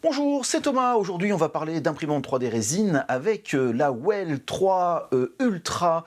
Bonjour, c'est Thomas. Aujourd'hui, on va parler d'imprimante 3D résine avec la Well 3 Ultra.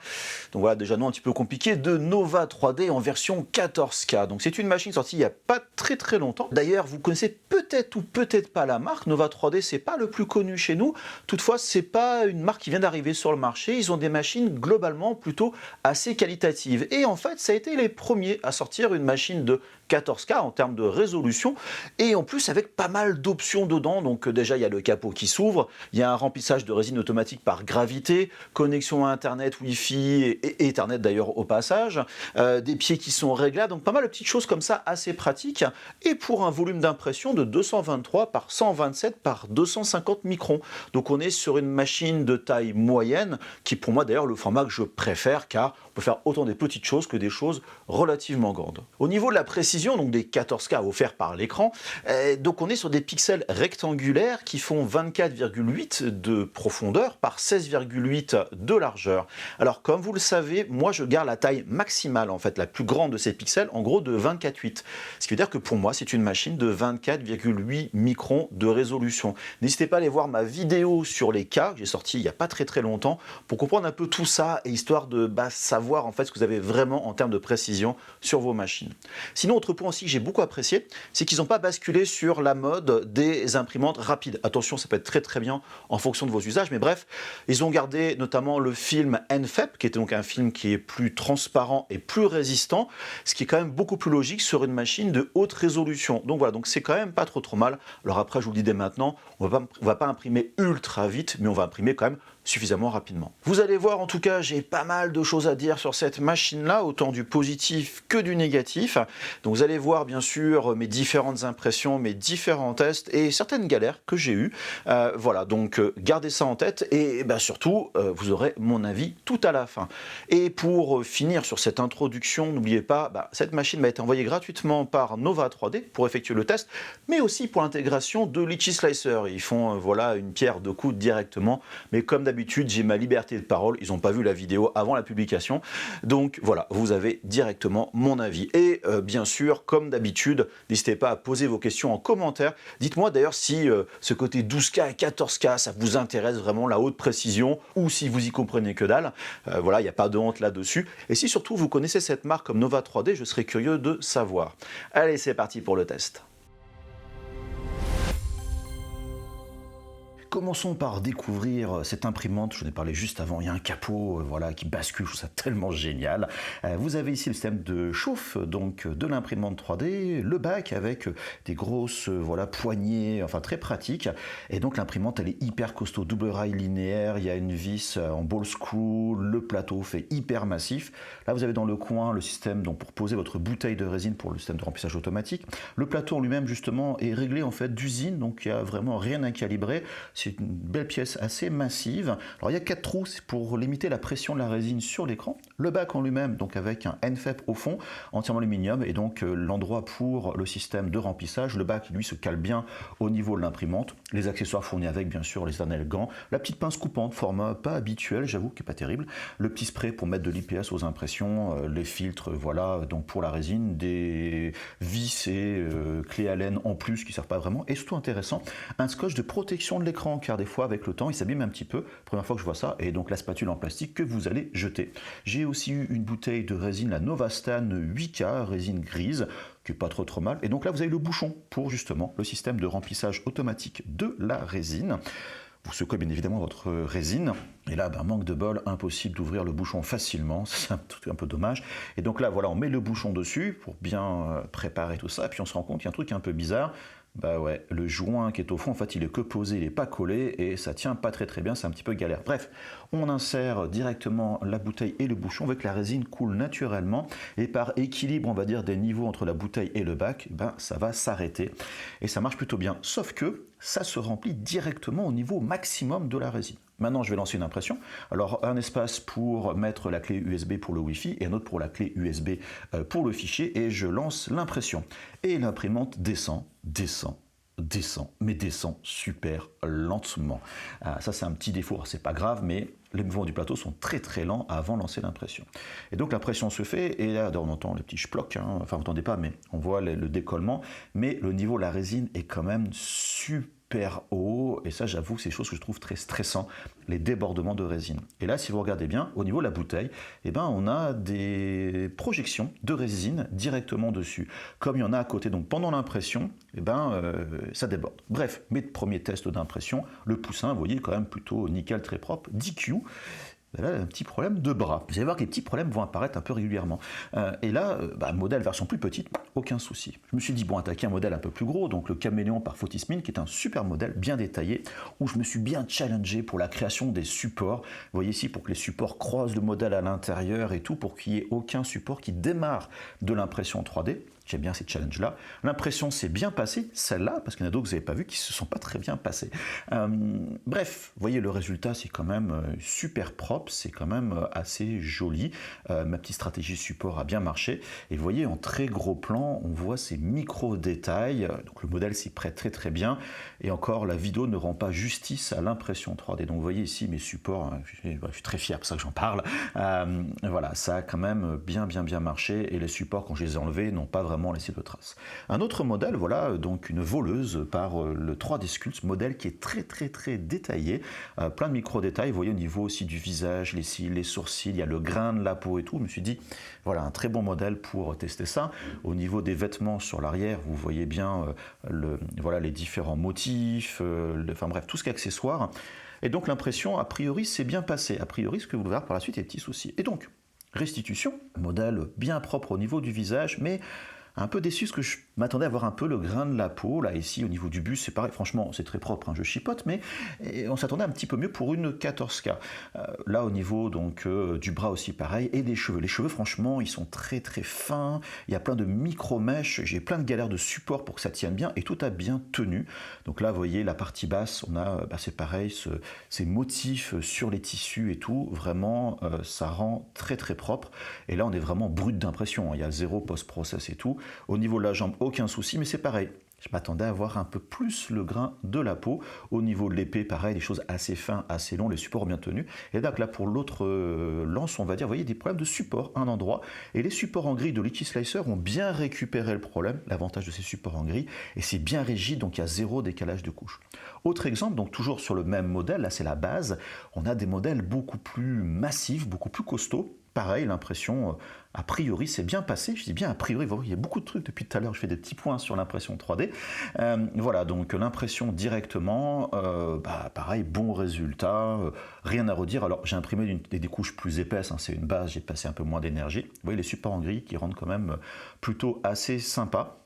Donc voilà, déjà nom un petit peu compliqué, de Nova 3D en version 14K. Donc c'est une machine sortie il n'y a pas très longtemps. D'ailleurs, vous connaissez peut-être ou peut-être pas la marque. Nova 3D, c'est pas le plus connu chez nous. Toutefois, c'est pas une marque qui vient d'arriver sur le marché. Ils ont des machines globalement plutôt assez qualitatives. Et en fait, ça a été les premiers à sortir une machine de 14K en termes de résolution et en plus avec pas mal d'options dedans. Donc déjà il y a le capot qui s'ouvre, il y a un remplissage de résine automatique par gravité, connexion à internet, wifi et ethernet d'ailleurs au passage, des pieds qui sont réglables, donc pas mal de petites choses comme ça assez pratiques, et pour un volume d'impression de 223 par 127 par 250 microns. Donc on est sur une machine de taille moyenne qui pour moi d'ailleurs le format que je préfère, car on peut faire autant des petites choses que des choses relativement grandes. Au niveau de la précision, donc des 14K offerts par l'écran, donc on est sur des pixels rectangulaires qui font 24,8 de profondeur par 16,8 de largeur. Alors comme vous le savez, moi je garde la taille maximale, en fait la plus grande de ces pixels, en gros de 24,8. Ce qui veut dire que pour moi c'est une machine de 24,8 microns de résolution. N'hésitez pas à aller voir ma vidéo sur les cas que j'ai sorti il n'y a pas très longtemps pour comprendre un peu tout ça et histoire de savoir en fait ce que vous avez vraiment en termes de précision sur vos machines. Sinon, autre point aussi que j'ai beaucoup apprécié, c'est qu'ils n'ont pas basculé sur la mode des imprimantes rapides. Attention, ça peut être très bien en fonction de vos usages, mais bref, ils ont gardé notamment le film NFEP, qui est donc un film qui est plus transparent et plus résistant, ce qui est quand même beaucoup plus logique sur une machine de haute résolution. Donc voilà, donc c'est quand même pas trop mal. Alors après, je vous le dis dès maintenant, on va pas imprimer ultra vite, mais on va imprimer quand même suffisamment rapidement. Vous allez voir, en tout cas, j'ai pas mal de choses à dire sur cette machine-là, autant du positif que du négatif. Donc vous allez voir, bien sûr, mes différentes impressions, mes différents tests et certaines galères que j'ai eues. Voilà, donc gardez ça en tête et surtout, vous aurez mon avis tout à la fin. Et pour finir sur cette introduction, n'oubliez pas, cette machine m'a été envoyée gratuitement par Nova 3D pour effectuer le test, mais aussi pour l'intégration de Litchi Slicer. Ils font voilà une pierre deux coups directement, mais comme d'habitude, j'ai ma liberté de parole, ils n'ont pas vu la vidéo avant la publication, donc voilà, vous avez directement mon avis. Et bien sûr, comme d'habitude, n'hésitez pas à poser vos questions en commentaire. Dites-moi d'ailleurs si ce côté 12K et 14K, ça vous intéresse vraiment, la haute précision, ou si vous y comprenez que dalle. Voilà, il n'y a pas de honte là-dessus. Et si surtout vous connaissez cette marque comme Nova 3D, je serais curieux de savoir. Allez, c'est parti pour le test. Commençons par découvrir cette imprimante, je vous en ai parlé juste avant, il y a un capot voilà, qui bascule, je trouve ça tellement génial. Vous avez ici le système de chauffe donc, de l'imprimante 3D, le bac avec des grosses voilà, poignées, enfin très pratique. Et donc l'imprimante elle est hyper costaud, double rail linéaire, il y a une vis en ball screw, le plateau fait hyper massif. Là vous avez dans le coin le système donc, pour poser votre bouteille de résine pour le système de remplissage automatique. Le plateau en lui-même justement est réglé en fait d'usine, donc il n'y a vraiment rien à calibrer. C'est une belle pièce assez massive. Alors il y a 4 trous pour limiter la pression de la résine sur l'écran. Le bac en lui-même, donc avec un NFEP au fond, entièrement aluminium, et donc l'endroit pour le système de remplissage. Le bac, lui, se cale bien au niveau de l'imprimante. Les accessoires fournis avec, bien sûr, les éternels gants. La petite pince coupante, format pas habituel, j'avoue, qui n'est pas terrible. Le petit spray pour mettre de l'IPS aux impressions, les filtres, voilà, donc pour la résine, des vis et clés Allen en plus qui ne servent pas vraiment. Et surtout intéressant, un scotch de protection de l'écran, car des fois avec le temps il s'abîme un petit peu, première fois que je vois ça, et donc la spatule en plastique que vous allez jeter. J'ai aussi eu une bouteille de résine, la Novastan 8K, résine grise, qui n'est pas trop mal, et donc là vous avez le bouchon pour justement le système de remplissage automatique de la résine. Vous secouez bien évidemment votre résine, et là, manque de bol, impossible d'ouvrir le bouchon facilement, c'est un peu dommage. Et donc là, voilà, on met le bouchon dessus pour bien préparer tout ça, et puis on se rend compte qu'il y a un truc un peu bizarre. Bah ouais, le joint qui est au fond, en fait, il est que posé, il n'est pas collé, et ça tient pas très bien, c'est un petit peu galère. Bref, on insère directement la bouteille et le bouchon, avec la résine coule naturellement, et par équilibre, on va dire, des niveaux entre la bouteille et le bac, ça va s'arrêter. Et ça marche plutôt bien, sauf que ça se remplit directement au niveau maximum de la résine. Maintenant, je vais lancer une impression. Alors, un espace pour mettre la clé USB pour le Wi-Fi et un autre pour la clé USB pour le fichier, et je lance l'impression. Et l'imprimante descend, mais descend super lentement. Ça, c'est un petit défaut, c'est pas grave, mais les mouvements du plateau sont très lents avant de lancer l'impression. Et donc l'impression se fait, et là on entend le petit chploc, enfin vous n'entendez pas, mais on voit le décollement, mais le niveau de la résine est quand même super super haut, et ça j'avoue que c'est des choses que je trouve très stressant, les débordements de résine. Et là si vous regardez bien, au niveau de la bouteille, eh ben, on a des projections de résine directement dessus, comme il y en a à côté. Donc pendant l'impression, eh ben, ça déborde. Bref, mes premiers tests d'impression, le poussin, vous voyez, quand même plutôt nickel, très propre, DQ. Là, un petit problème de bras. Vous allez voir que les petits problèmes vont apparaître un peu régulièrement. Et là, modèle version plus petite, aucun souci. Je me suis dit, bon, attaquer un modèle un peu plus gros, donc le Caméléon par Photismine, qui est un super modèle, bien détaillé, où je me suis bien challengé pour la création des supports. Vous voyez ici, pour que les supports croisent le modèle à l'intérieur et tout, pour qu'il n'y ait aucun support qui démarre de l'impression 3D. J'aime bien ces challenges-là. L'impression s'est bien passée, celle-là, parce qu'il y en a d'autres que vous n'avez pas vu qui ne se sont pas très bien passés. Bref, vous voyez, le résultat, c'est quand même super propre, c'est quand même assez joli. Ma petite stratégie support a bien marché. Et vous voyez, en très gros plan, on voit ces micro-détails. Donc le modèle s'y prête très très bien. Et encore, la vidéo ne rend pas justice à l'impression 3D. Donc vous voyez ici mes supports, je suis très fier, pour ça que j'en parle. Voilà, ça a quand même bien marché. Et les supports, quand je les ai enlevés, n'ont pas vraiment laissé de traces. Un autre modèle, voilà, donc une voleuse par le 3D Sculpt, modèle qui est très détaillé, plein de micro-détails, vous voyez au niveau aussi du visage, les cils, les sourcils, il y a le grain de la peau et tout. Je me suis dit, voilà, un très bon modèle pour tester ça. Au niveau des vêtements sur l'arrière, vous voyez bien voilà, les différents motifs, enfin bref, tout ce qui est accessoire. Et donc l'impression, a priori, s'est bien passé. A priori, ce que vous verrez par la suite, il y a des petits soucis. Et donc, restitution, modèle bien propre au niveau du visage, mais un peu déçu, parce que je m'attendais à voir un peu le grain de la peau. Là, ici, au niveau du bus, c'est pareil. Franchement, c'est très propre, hein, je chipote, mais on s'attendait un petit peu mieux pour une 14K. Là, au niveau donc du bras aussi, pareil. Et des cheveux. Les cheveux, franchement, ils sont très fins. Il y a plein de micro-mèches. J'ai plein de galères de support pour que ça tienne bien. Et tout a bien tenu. Donc là, vous voyez, la partie basse, on a, c'est pareil, ces motifs sur les tissus et tout. Vraiment, ça rend très propre. Et là, on est vraiment brut d'impression. Il y a zéro post-process et tout. Au niveau de la jambe, aucun souci, mais c'est pareil. Je m'attendais à voir un peu plus le grain de la peau. Au niveau de l'épée, pareil, des choses assez fins, assez longs, les supports bien tenus. Et donc là, pour l'autre lance, on va dire, vous voyez, des problèmes de support, un endroit. Et les supports en gris de Liquid Slicer ont bien récupéré le problème, l'avantage de ces supports en gris. Et c'est bien rigide, donc il y a zéro décalage de couche. Autre exemple, donc toujours sur le même modèle, là c'est la base, on a des modèles beaucoup plus massifs, beaucoup plus costauds. Pareil, l'impression, a priori, c'est bien passé. Je dis bien a priori, il y a beaucoup de trucs depuis tout à l'heure. Je fais des petits points sur l'impression 3D. Voilà, donc l'impression directement, pareil, bon résultat, rien à redire. Alors, j'ai imprimé des couches plus épaisses, hein, c'est une base, j'ai passé un peu moins d'énergie. Vous voyez les supports en gris qui rendent quand même plutôt assez sympa.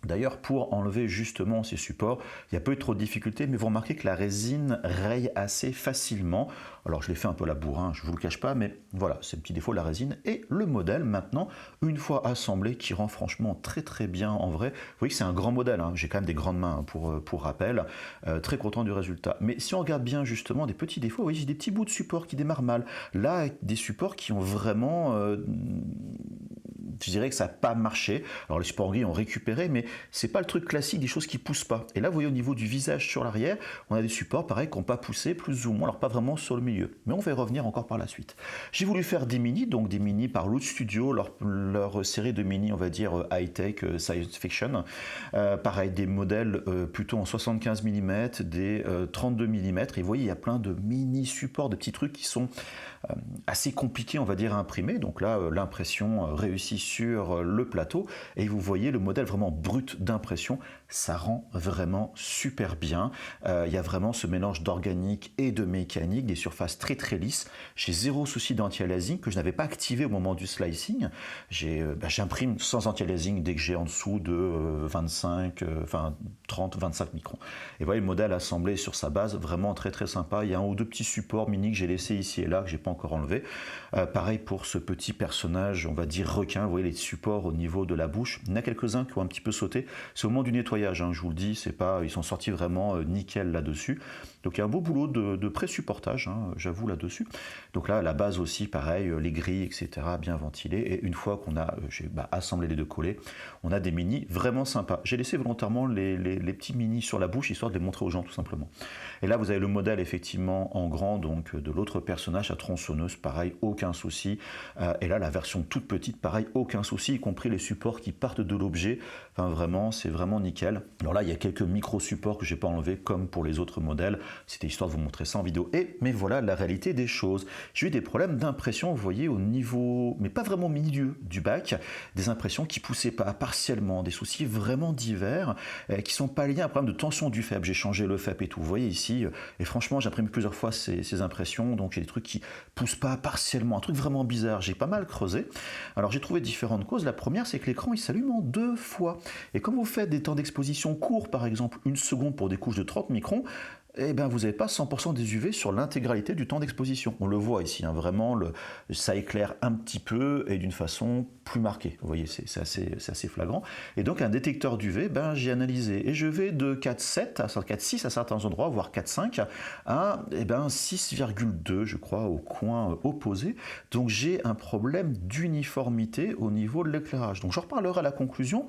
D'ailleurs, pour enlever justement ces supports, il n'y a pas eu trop de difficultés, mais vous remarquez que la résine raye assez facilement. Alors, je l'ai fait un peu la bourre, hein, je ne vous le cache pas, mais voilà, c'est le petit défaut de la résine. Et le modèle, maintenant, une fois assemblé, qui rend franchement très bien en vrai. Vous voyez que c'est un grand modèle, hein, j'ai quand même des grandes mains, hein, pour rappel. Très content du résultat. Mais si on regarde bien justement des petits défauts, vous voyez, j'ai des petits bouts de support qui démarrent mal. Là, des supports qui ont vraiment... je dirais que ça n'a pas marché. Alors les supports gris ont récupéré, mais c'est pas le truc classique des choses qui poussent pas. Et là, vous voyez au niveau du visage sur l'arrière, on a des supports pareil qui n'ont pas poussé, plus ou moins, alors pas vraiment sur le milieu. Mais on va y revenir encore par la suite. J'ai voulu faire des mini, donc des mini par Loot Studio, leur série de mini, on va dire high-tech, science fiction. Pareil, des modèles plutôt en 75 mm, des 32 mm. Et vous voyez, il y a plein de mini supports, de petits trucs qui sont assez compliqués, on va dire, à imprimer. Donc là, l'impression réussit sur le plateau. Et vous voyez le modèle vraiment brut d'impression, ça rend vraiment super bien. Il y a vraiment ce mélange d'organique et de mécanique, des surfaces très lisses. J'ai zéro souci d'anti-aliasing que je n'avais pas activé au moment du slicing. J'imprime sans anti-aliasing dès que j'ai en dessous de 30, 25 microns. Et vous voyez le modèle assemblé sur sa base, vraiment très sympa. Il y a un ou deux petits supports mini que j'ai laissés ici et là, que j'ai pas encore enlevé. Pareil pour ce petit personnage, on va dire requin. Vous voyez les supports au niveau de la bouche. Il y en a quelques-uns qui ont un petit peu sauté. C'est au moment du nettoyage, hein, je vous le dis, c'est pas, ils sont sortis vraiment nickel là-dessus. Donc il y a un beau boulot de pré-supportage, hein, j'avoue là-dessus. Donc là, la base aussi, pareil, les grilles, etc., bien ventilées. Et une fois qu'on a assemblé les deux collets, on a des mini vraiment sympas. J'ai laissé volontairement les petits mini sur la bouche, histoire de les montrer aux gens tout simplement. Et là, vous avez le modèle effectivement en grand, donc de l'autre personnage, à tronçonneuse, pareil, aucun souci. Et là, la version toute petite, pareil, aucun souci, y compris les supports qui partent de l'objet. Enfin vraiment, c'est vraiment nickel. Alors là, il y a quelques micro-supports que j'ai pas enlevés comme pour les autres modèles. C'était histoire de vous montrer ça en vidéo. Mais voilà la réalité des choses. J'ai eu des problèmes d'impression, vous voyez, au niveau, mais pas vraiment au milieu du bac, des impressions qui poussaient pas partiellement, des soucis vraiment divers, qui sont pas liés à un problème de tension du FEP. J'ai changé le FEP et tout, vous voyez ici, et franchement, j'imprime plusieurs fois ces impressions, donc j'ai des trucs qui poussent pas partiellement, un truc vraiment bizarre. J'ai pas mal creusé. Alors j'ai trouvé différentes causes. La première, c'est que l'écran il s'allume en 2 fois. Et quand vous faites des temps d'exposition courts, par exemple 1 seconde pour des couches de 30 microns, eh ben, vous n'avez pas 100% des UV sur l'intégralité du temps d'exposition. On le voit ici, hein, vraiment, ça éclaire un petit peu et d'une façon plus marquée. Vous voyez, c'est assez flagrant. Et donc, un détecteur d'UV, ben, j'ai analysé. Et je vais de 4,7 à 4,6 à certains endroits, voire 4,5 à eh ben, 6,2, je crois, au coin opposé. Donc, j'ai un problème d'uniformité au niveau de l'éclairage. Donc, je reparlerai à la conclusion,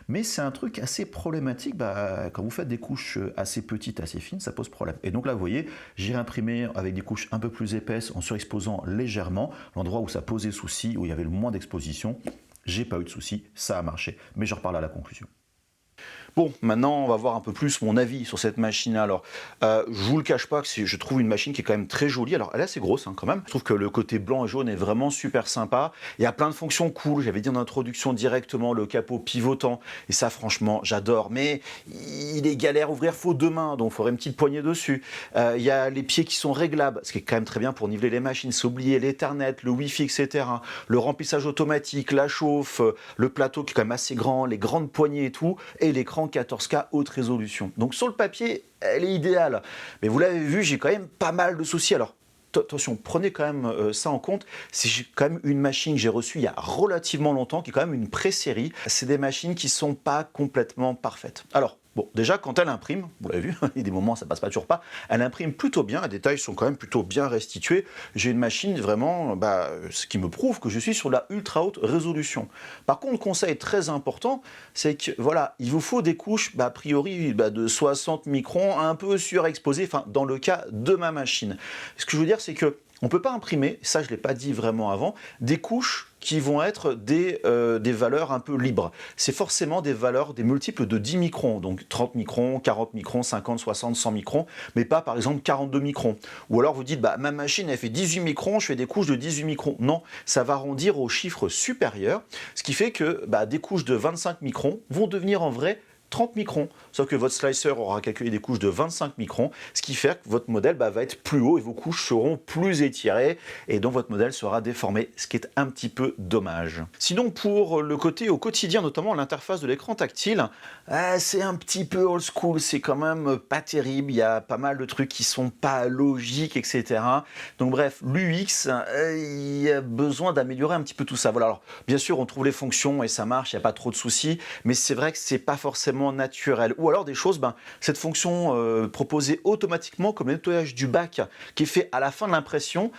mais c'est un truc assez problématique. Bah, quand vous faites des couches assez petites, assez fines, ça pose problème. Et donc là, vous voyez, j'ai imprimé avec des couches un peu plus épaisses en surexposant légèrement l'endroit où ça posait souci, où il y avait le moins d'exposition. J'ai pas eu de souci, ça a marché. Mais je reparle à la conclusion. Bon, maintenant on va voir un peu plus mon avis sur cette machine. Alors, je vous le cache pas que je trouve une machine qui est quand même très jolie. Alors, elle est assez grosse hein, quand même. Je trouve que le côté blanc et jaune est vraiment super sympa. Il y a plein de fonctions cool. J'avais dit en introduction directement le capot pivotant. Et ça, franchement, j'adore. Mais il est galère à ouvrir, faut 2 mains. Donc, il faudrait une petite poignée dessus. Il y a les pieds qui sont réglables, ce qui est quand même très bien pour niveler les machines. C'est oublier l'Ethernet, le Wi-Fi, etc. Le remplissage automatique, la chauffe, le plateau qui est quand même assez grand, les grandes poignées et tout. Et l'écran 14K haute résolution. Donc sur le papier, elle est idéale. Mais vous l'avez vu, j'ai quand même pas mal de soucis. Alors attention, prenez quand même ça en compte. C'est quand même une machine que j'ai reçue il y a relativement longtemps, qui est quand même une pré-série. C'est des machines qui sont pas complètement parfaites. Alors, bon, déjà, quand elle imprime, vous l'avez vu, il y a des moments, ça passe pas toujours pas, elle imprime plutôt bien, les détails sont quand même plutôt bien restitués. J'ai une machine vraiment, ce qui me prouve que je suis sur la ultra haute résolution. Par contre, conseil très important, c'est que, voilà, il vous faut des couches, a priori, de 60 microns, un peu surexposées, enfin, dans le cas de ma machine. Ce que je veux dire, c'est que on ne peut pas imprimer, ça je ne l'ai pas dit vraiment avant, des couches qui vont être des valeurs un peu libres. C'est forcément des valeurs, des multiples de 10 microns, donc 30 microns, 40 microns, 50, 60, 100 microns, mais pas par exemple 42 microns. Ou alors vous dites, ma machine elle fait 18 microns, je fais des couches de 18 microns. Non, ça va arrondir au chiffre supérieur, ce qui fait que des couches de 25 microns vont devenir en vrai 30 microns, sauf que votre slicer aura calculé des couches de 25 microns, ce qui fait que votre modèle va être plus haut et vos couches seront plus étirées et donc votre modèle sera déformé, ce qui est un petit peu dommage. Sinon pour le côté au quotidien, notamment l'interface de l'écran tactile, c'est un petit peu old school, c'est quand même pas terrible, il y a pas mal de trucs qui sont pas logiques, etc. Donc bref, l'UX, il y a besoin d'améliorer un petit peu tout ça. Voilà, alors bien sûr on trouve les fonctions et ça marche, il n'y a pas trop de soucis, mais c'est vrai que c'est pas forcément naturel. Ou alors des choses, cette fonction proposée automatiquement comme le nettoyage du bac qui est fait à la fin de l'impression,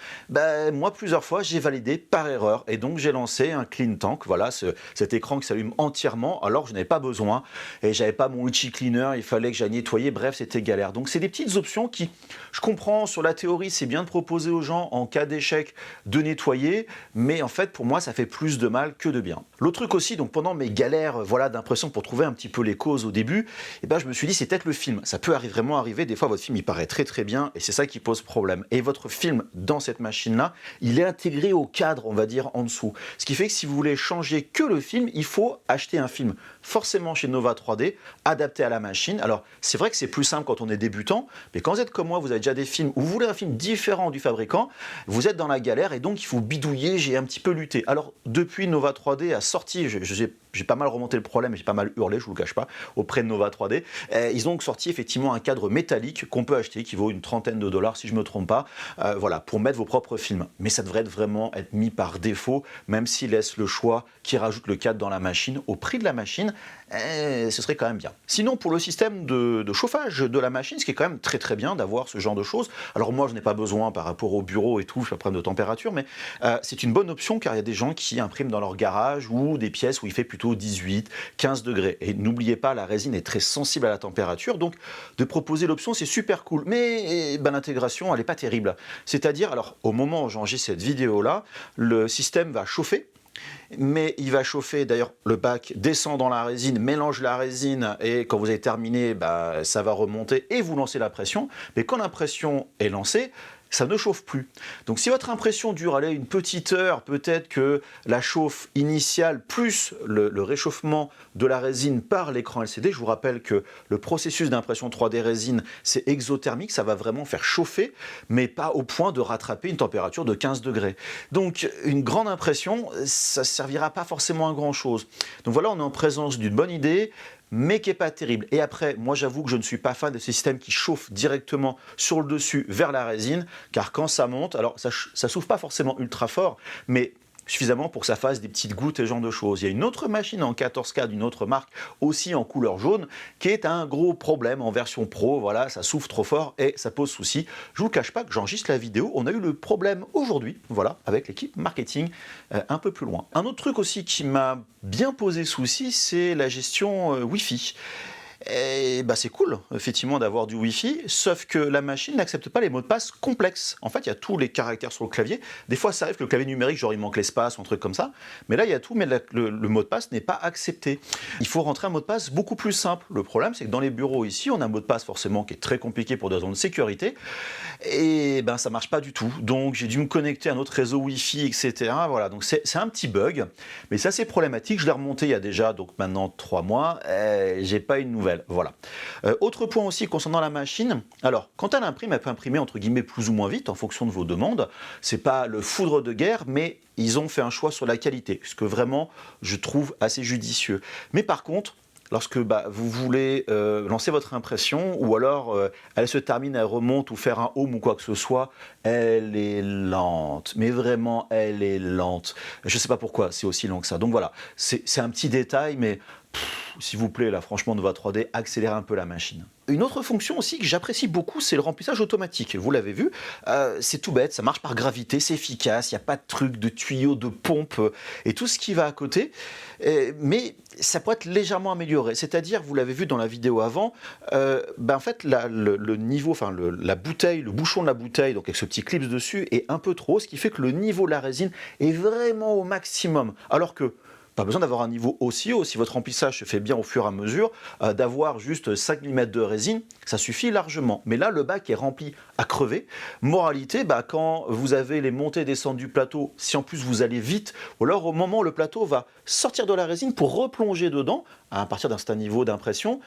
moi plusieurs fois j'ai validé par erreur et donc j'ai lancé un clean tank, voilà cet écran qui s'allume entièrement alors que je n'avais pas besoin et j'avais pas mon Uchi cleaner, il fallait que j'aille nettoyer, bref c'était galère. Donc c'est des petites options qui, je comprends sur la théorie c'est bien de proposer aux gens en cas d'échec de nettoyer, mais en fait pour moi ça fait plus de mal que de bien. L'autre truc aussi, donc pendant mes galères d'impression pour trouver un petit peu les causes au début, je me suis dit c'est peut-être le film. Ça peut vraiment arriver, des fois votre film il paraît très très bien et c'est ça qui pose problème. Et votre film dans cette machine-là, il est intégré au cadre, on va dire, en dessous. Ce qui fait que si vous voulez changer que le film, il faut acheter un film forcément chez Nova 3D, adapté à la machine. Alors c'est vrai que c'est plus simple quand on est débutant, mais quand vous êtes comme moi, vous avez déjà des films où vous voulez un film différent du fabricant, vous êtes dans la galère et donc il faut bidouiller, j'ai un petit peu lutté. Alors depuis Nova 3D a sorti, j'ai pas mal remonté le problème, j'ai pas mal hurlé, je vous le cache pas, auprès de Nova 3D. Ils ont sorti effectivement un cadre métallique qu'on peut acheter, qui vaut une trentaine de dollars si je me trompe pas, voilà, pour mettre vos propres films. Mais ça devrait vraiment être mis par défaut, même s'ils laissent le choix, qui rajoute le cadre dans la machine, au prix de la machine, ce serait quand même bien. Sinon, pour le système de chauffage de la machine, ce qui est quand même très très bien d'avoir ce genre de choses, alors moi je n'ai pas besoin par rapport au bureau et tout, je fais un problème de température, mais c'est une bonne option car il y a des gens qui impriment dans leur garage ou des pièces où il fait plutôt 18, 15 degrés. Et n'oubliez pas, la résine est très sensible à la température, donc de proposer l'option c'est super cool, mais l'intégration elle n'est pas terrible. C'est-à-dire, alors au moment où j'enregistre cette vidéo là, le système va chauffer, mais il va chauffer. D'ailleurs, le bac descend dans la résine, mélange la résine, et quand vous avez terminé, ça va remonter et vous lancez la pression. Mais quand l'impression est lancée, ça ne chauffe plus. Donc si votre impression dure une petite heure, peut-être que la chauffe initiale plus le réchauffement de la résine par l'écran LCD, je vous rappelle que le processus d'impression 3D résine, c'est exothermique, ça va vraiment faire chauffer, mais pas au point de rattraper une température de 15 degrés. Donc une grande impression, ça ne servira pas forcément à grand-chose. Donc voilà, on est en présence d'une bonne idée, mais qui n'est pas terrible. Et après, moi j'avoue que je ne suis pas fan de ces systèmes qui chauffent directement sur le dessus vers la résine, car quand ça monte, alors ça souffle pas forcément ultra fort, mais suffisamment pour que ça fasse des petites gouttes et ce genre de choses. Il y a une autre machine en 14K d'une autre marque, aussi en couleur jaune, qui est un gros problème en version pro. Voilà, ça souffle trop fort et ça pose souci. Je vous cache pas que j'enregistre la vidéo, on a eu le problème aujourd'hui, voilà, avec l'équipe marketing un peu plus loin. Un autre truc aussi qui m'a bien posé souci, c'est la gestion Wi-Fi. Et c'est cool, effectivement, d'avoir du Wi-Fi, sauf que la machine n'accepte pas les mots de passe complexes. En fait, il y a tous les caractères sur le clavier. Des fois, ça arrive que le clavier numérique, genre il manque l'espace ou un truc comme ça. Mais là, il y a tout, mais le mot de passe n'est pas accepté. Il faut rentrer un mot de passe beaucoup plus simple. Le problème, c'est que dans les bureaux ici, on a un mot de passe forcément qui est très compliqué pour des raisons de sécurité. Et ça marche pas du tout. Donc, j'ai dû me connecter à un autre réseau Wi-Fi, etc. Voilà, donc c'est un petit bug. Mais c'est assez problématique. Je l'ai remonté il y a déjà, donc maintenant 3 mois. J'ai pas une nouvelle. Voilà. Autre point aussi concernant la machine, alors quand elle imprime, elle peut imprimer entre guillemets plus ou moins vite en fonction de vos demandes. C'est pas le foudre de guerre, mais ils ont fait un choix sur la qualité, ce que vraiment je trouve assez judicieux. Mais par contre, lorsque vous voulez lancer votre impression, ou alors elle se termine, elle remonte, ou faire un home ou quoi que ce soit, elle est lente. Mais vraiment, elle est lente. Je ne sais pas pourquoi c'est aussi lent que ça. Donc voilà, c'est un petit détail, mais s'il vous plaît, là, franchement, Nova 3D, accélérez un peu la machine. Une autre fonction aussi que j'apprécie beaucoup, c'est le remplissage automatique. Vous l'avez vu, c'est tout bête, ça marche par gravité, c'est efficace, il n'y a pas de truc, de tuyaux, de pompe et tout ce qui va à côté. Mais ça peut être légèrement amélioré. C'est-à-dire, vous l'avez vu dans la vidéo avant, en fait, le niveau, enfin la bouteille, le bouchon de la bouteille, donc avec ce petit clip dessus, est un peu trop haut, ce qui fait que le niveau de la résine est vraiment au maximum. Alors que pas besoin d'avoir un niveau aussi haut, si votre remplissage se fait bien au fur et à mesure, d'avoir juste 5 mm de résine, ça suffit largement. Mais là, le bac est rempli à crever. Moralité, quand vous avez les montées et descentes du plateau, si en plus vous allez vite, ou alors au moment où le plateau va sortir de la résine pour replonger dedans, à partir d'un certain niveau d'impression,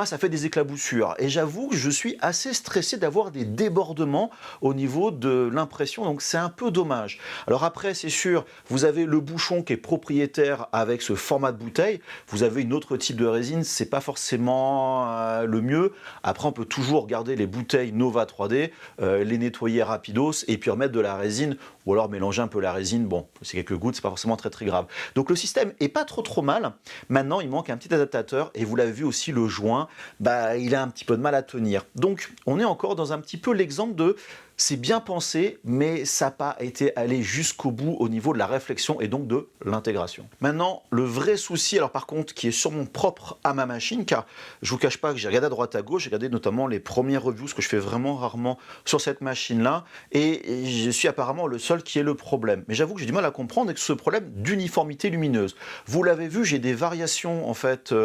ça fait des éclaboussures. Et j'avoue que je suis assez stressé d'avoir des débordements au niveau de l'impression, donc c'est un peu dommage. Alors après, c'est sûr, vous avez le bouchon qui est propriétaire avec ce format de bouteille, vous avez une autre type de résine, c'est pas forcément le mieux. Après, on peut toujours garder les bouteilles Nova 3D, les nettoyer rapidos et puis remettre de la résine, ou alors mélanger un peu la résine. Bon, c'est quelques gouttes, c'est pas forcément très très grave. Donc le système est pas trop mal. Maintenant, il manque un petit adaptateur, et vous l'avez vu aussi, le joint, il a un petit peu de mal à tenir. Donc on est encore dans un petit peu l'exemple de c'est bien pensé, mais ça n'a pas été allé jusqu'au bout au niveau de la réflexion et donc de l'intégration. Maintenant, le vrai souci, alors par contre, qui est sûrement propre à ma machine, car je ne vous cache pas que j'ai regardé à droite à gauche, j'ai regardé notamment les premières reviews, ce que je fais vraiment rarement sur cette machine-là, et je suis apparemment le seul qui ait le problème. Mais j'avoue que j'ai du mal à comprendre avec ce problème d'uniformité lumineuse. Vous l'avez vu, j'ai des variations en fait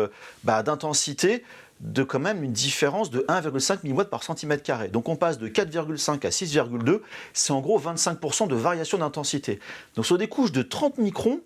d'intensité, de quand même une différence de 1,5 mW par centimètre carré. Donc on passe de 4,5 à 6,2, c'est en gros 25% de variation d'intensité. Donc sur des couches de 30 microns,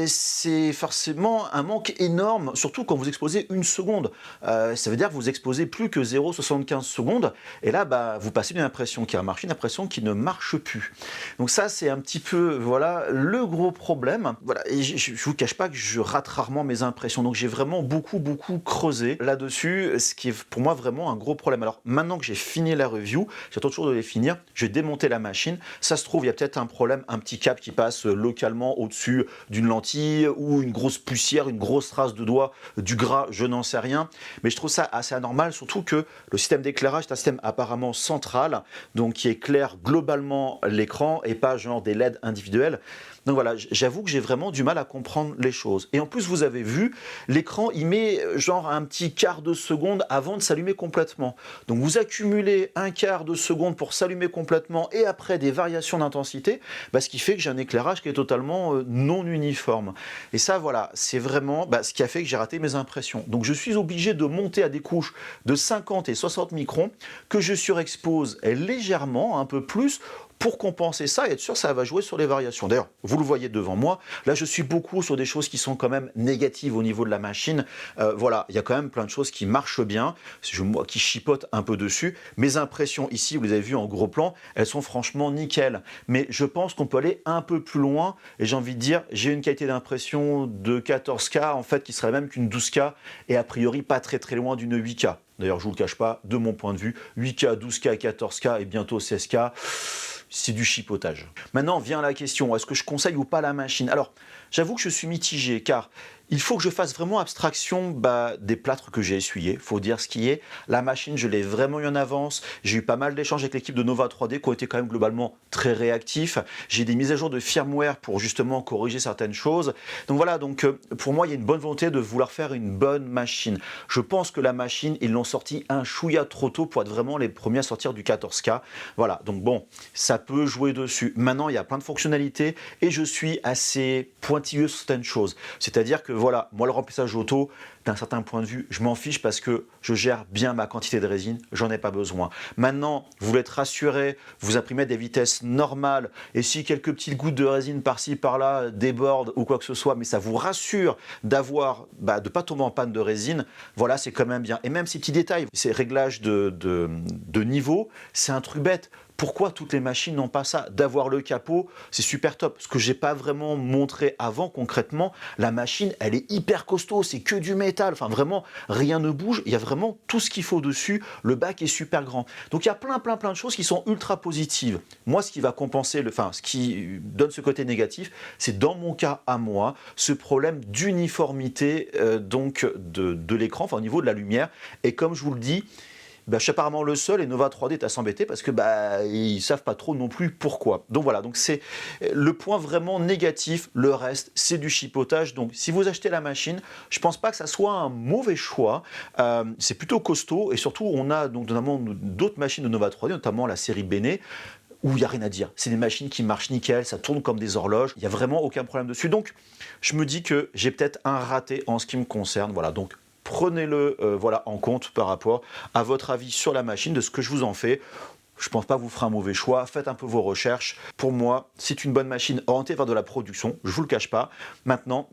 c'est forcément un manque énorme, surtout quand vous exposez une seconde. Ça veut dire que vous exposez plus que 0,75 secondes, et là, vous passez d'une impression qui a marché, une impression qui ne marche plus. Donc ça, c'est un petit peu, voilà, le gros problème. Voilà, et je ne vous cache pas que je rate rarement mes impressions, donc j'ai vraiment beaucoup creusé là-dessus, ce qui est pour moi vraiment un gros problème. Alors maintenant que j'ai fini la review, j'attends toujours de les finir, je vais démonter la machine. Ça se trouve, il y a peut-être un problème, un petit câble qui passe localement au-dessus d'une lentille, ou une grosse poussière, une grosse trace de doigt, du gras, je n'en sais rien. Mais je trouve ça assez anormal, surtout que le système d'éclairage est un système apparemment central, donc qui éclaire globalement l'écran et pas genre des LED individuels. Donc voilà, j'avoue que j'ai vraiment du mal à comprendre les choses. Et en plus, vous avez vu, l'écran, il met genre un petit quart de seconde avant de s'allumer complètement. Donc vous accumulez un quart de seconde pour s'allumer complètement et après des variations d'intensité, ce qui fait que j'ai un éclairage qui est totalement non uniforme. Et ça, voilà, c'est vraiment ce qui a fait que j'ai raté mes impressions. Donc je suis obligé de monter à des couches de 50 et 60 microns que je surexpose légèrement, un peu plus, pour compenser ça et être sûr que ça va jouer sur les variations. D'ailleurs, vous le voyez devant moi, là je suis beaucoup sur des choses qui sont quand même négatives au niveau de la machine. Voilà, il y a quand même plein de choses qui marchent bien, moi qui chipote un peu dessus. Mes impressions ici, vous les avez vues en gros plan, elles sont franchement nickel. Mais je pense qu'on peut aller un peu plus loin et j'ai envie de dire, j'ai une qualité d'impression de 14K en fait qui serait même qu'une 12K et a priori pas très très loin d'une 8K. D'ailleurs, je ne vous le cache pas, de mon point de vue, 8K, 12K, 14K et bientôt 16K, c'est du chipotage. Maintenant vient la question, est-ce que je conseille ou pas la machine? Alors, j'avoue que je suis mitigé car il faut que je fasse vraiment abstraction des plâtres que j'ai essuyés, il faut dire ce qui est. La machine, je l'ai vraiment eu en avance, j'ai eu pas mal d'échanges avec l'équipe de Nova 3D qui ont été quand même globalement très réactifs. J'ai des mises à jour de firmware pour justement corriger certaines choses. Donc voilà, pour moi, il y a une bonne volonté de vouloir faire une bonne machine. Je pense que la machine, ils l'ont sortie un chouïa trop tôt pour être vraiment les premiers à sortir du 14K. Voilà, donc bon, ça peut jouer dessus. Maintenant, il y a plein de fonctionnalités et je suis assez pointilleux sur certaines choses. C'est-à-dire que voilà, moi le remplissage auto, d'un certain point de vue, je m'en fiche parce que je gère bien ma quantité de résine, j'en ai pas besoin. Maintenant, vous voulez être rassuré, vous imprimez à des vitesses normales et si quelques petites gouttes de résine par-ci par-là débordent ou quoi que ce soit, mais ça vous rassure d'avoir, de pas tomber en panne de résine, voilà, c'est quand même bien. Et même ces petits détails, ces réglages de niveau, c'est un truc bête. Pourquoi toutes les machines n'ont pas ça? D'avoir le capot, c'est super top. Ce que j'ai pas vraiment montré avant concrètement, la machine, elle est hyper costaud, c'est que du métal. Enfin vraiment, rien ne bouge. Il y a vraiment tout ce qu'il faut dessus. Le bac est super grand. Donc il y a plein de choses qui sont ultra positives. Moi, ce qui va compenser, ce qui donne ce côté négatif, c'est dans mon cas à moi, ce problème d'uniformité de l'écran, enfin au niveau de la lumière. Et comme je vous le dis, je suis apparemment le seul et Nova 3D est à s'embêter parce que ils savent pas trop non plus pourquoi. Donc voilà, donc c'est le point vraiment négatif. Le reste, c'est du chipotage. Donc si vous achetez la machine, je pense pas que ça soit un mauvais choix. C'est plutôt costaud et surtout on a donc notamment d'autres machines de Nova 3D, notamment la série Bene, où il n'y a rien à dire. C'est des machines qui marchent nickel, ça tourne comme des horloges, il n'y a vraiment aucun problème dessus. Donc je me dis que j'ai peut-être un raté en ce qui me concerne. Voilà, donc prenez-le en compte par rapport à votre avis sur la machine, de ce que je vous en fais. Je ne pense pas que vous ferez un mauvais choix, faites un peu vos recherches. Pour moi, c'est une bonne machine orientée vers de la production, je ne vous le cache pas. Maintenant,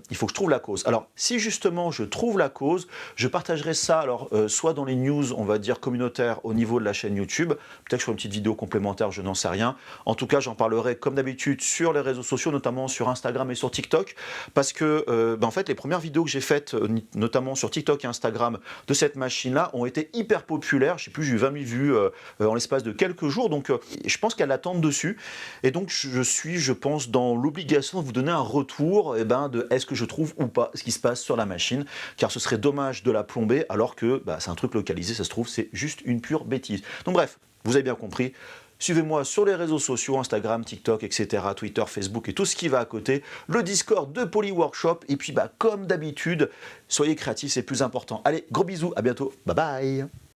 il faut que je trouve la cause. Alors, si justement je trouve la cause, je partagerai ça soit dans les news, on va dire communautaires au niveau de la chaîne YouTube, peut-être que je ferai une petite vidéo complémentaire, je n'en sais rien. En tout cas, j'en parlerai comme d'habitude sur les réseaux sociaux, notamment sur Instagram et sur TikTok, parce que en fait, les premières vidéos que j'ai faites, notamment sur TikTok et Instagram, de cette machine-là, ont été hyper populaires. Je ne sais plus, j'ai eu 20 000 vues en l'espace de quelques jours, donc je pense qu'elle attend dessus et donc je pense dans l'obligation de vous donner un retour de est-ce que je trouve ou pas ce qui se passe sur la machine, car ce serait dommage de la plomber alors que c'est un truc localisé, ça se trouve c'est juste une pure bêtise. Donc bref, vous avez bien compris. Suivez-moi sur les réseaux sociaux, Instagram, TikTok, etc., Twitter, Facebook et tout ce qui va à côté, le Discord de Polyworkshop, et puis comme d'habitude, soyez créatifs, c'est plus important. Allez, gros bisous, à bientôt, bye bye.